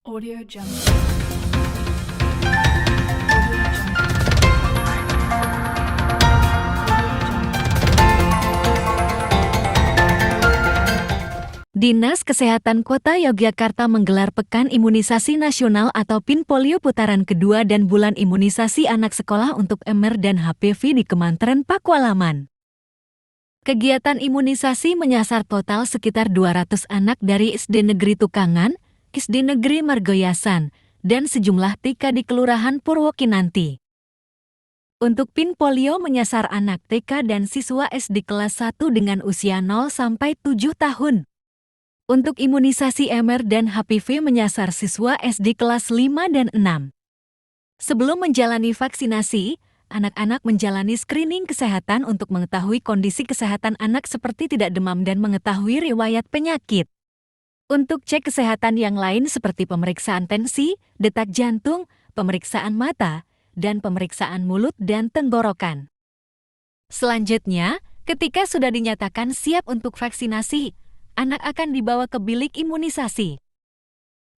Audio Jungle. Dinas Kesehatan Kota Yogyakarta menggelar Pekan Imunisasi Nasional atau PIN Polio putaran kedua dan bulan imunisasi anak sekolah untuk MR dan HPV di Kementerian Pakualaman. Kegiatan imunisasi menyasar total sekitar 200 anak dari SD Negeri Tukangan, SD Negeri Margoyasan, dan sejumlah TK di Kelurahan Purwokinanti. Untuk PIN Polio menyasar anak TK dan siswa SD kelas 1 dengan usia 0 sampai 7 tahun. Untuk imunisasi MR dan HPV menyasar siswa SD kelas 5 dan 6. Sebelum menjalani vaksinasi, anak-anak menjalani screening kesehatan untuk mengetahui kondisi kesehatan anak seperti tidak demam dan mengetahui riwayat penyakit. Untuk cek kesehatan yang lain seperti pemeriksaan tensi, detak jantung, pemeriksaan mata, dan pemeriksaan mulut dan tenggorokan. Selanjutnya, ketika sudah dinyatakan siap untuk vaksinasi, anak akan dibawa ke bilik imunisasi.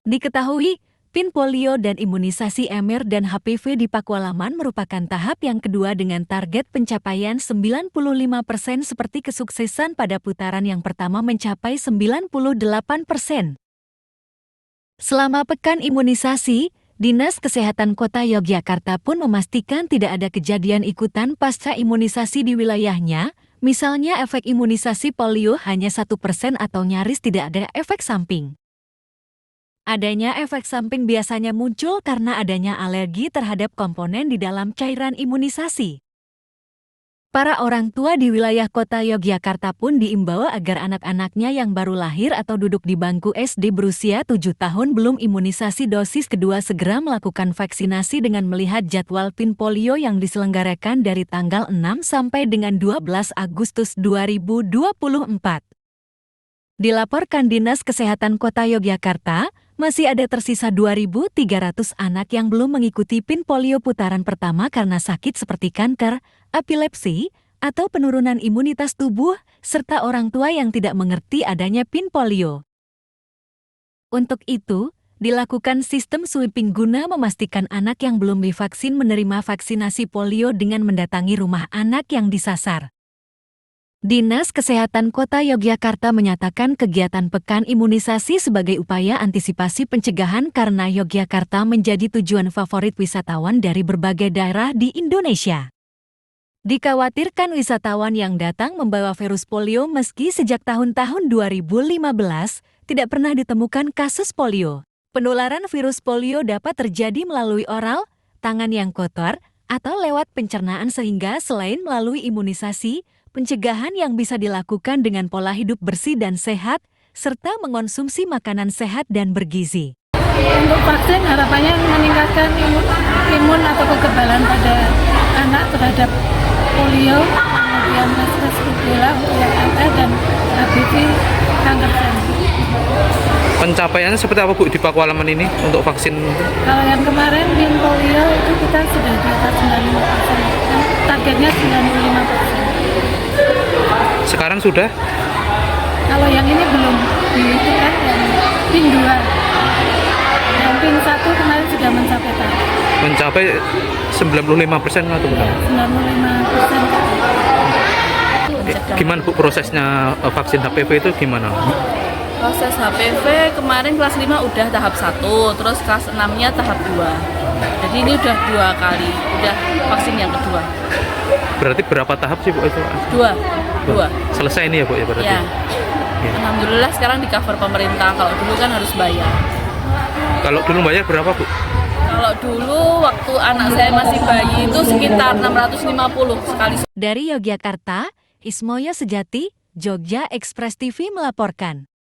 Diketahui, PIN polio dan imunisasi MR dan HPV di Pakualaman merupakan tahap yang kedua dengan target pencapaian 95% seperti kesuksesan pada putaran yang pertama mencapai 98%. Selama pekan imunisasi, Dinas Kesehatan Kota Yogyakarta pun memastikan tidak ada kejadian ikutan pasca imunisasi di wilayahnya. Misalnya efek imunisasi polio hanya 1% atau nyaris tidak ada efek samping. Adanya efek samping biasanya muncul karena adanya alergi terhadap komponen di dalam cairan imunisasi. Para orang tua di wilayah kota Yogyakarta pun diimbau agar anak-anaknya yang baru lahir atau duduk di bangku SD berusia 7 tahun belum imunisasi dosis kedua segera melakukan vaksinasi dengan melihat jadwal PIN polio yang diselenggarakan dari tanggal 6 sampai dengan 12 Agustus 2024. Dilaporkan Dinas Kesehatan Kota Yogyakarta, masih ada tersisa 2.300 anak yang belum mengikuti PIN polio putaran pertama karena sakit seperti kanker, epilepsi, atau penurunan imunitas tubuh, serta orang tua yang tidak mengerti adanya PIN polio. Untuk itu, dilakukan sistem sweeping guna memastikan anak yang belum divaksin menerima vaksinasi polio dengan mendatangi rumah anak yang disasar. Dinas Kesehatan Kota Yogyakarta menyatakan kegiatan pekan imunisasi sebagai upaya antisipasi pencegahan karena Yogyakarta menjadi tujuan favorit wisatawan dari berbagai daerah di Indonesia. Dikhawatirkan wisatawan yang datang membawa virus polio meski sejak tahun-tahun 2015 tidak pernah ditemukan kasus polio. Penularan virus polio dapat terjadi melalui oral, tangan yang kotor, atau lewat pencernaan sehingga selain melalui imunisasi, pencegahan yang bisa dilakukan dengan pola hidup bersih dan sehat, serta mengonsumsi makanan sehat dan bergizi. Untuk vaksin harapannya meningkatkan imun atau kekebalan pada anak terhadap polio, kemudian meningitis rubella, MR dan HPV kanker cervix. Pencapaiannya seperti apa Bu di Pakualaman ini untuk vaksin? Kalau yang kemarin PIN polio itu kita sudah di atas 95%, targetnya 95%. Sekarang sudah? Kalau yang ini belum dihitung yang PIN 2. Yang PIN 1 kemarin sudah mencapai target. Mencapai 95% atau berapa? 95%. Gimana Bu prosesnya vaksin HPV itu gimana? Proses HPV kemarin kelas 5 udah tahap 1, terus kelas 6-nya tahap 2. Jadi ini udah 2 kali, udah vaksin yang kedua. Berarti berapa tahap sih Bu itu? 2. Selesai ini ya Bu ya berarti? Ya. Alhamdulillah sekarang di cover pemerintah, kalau dulu kan harus bayar. Kalau dulu bayar berapa Bu? Kalau dulu waktu anak saya masih bayi itu sekitar 650 sekali. Dari Yogyakarta, Ismoyo Sejati, Jogja Express TV melaporkan.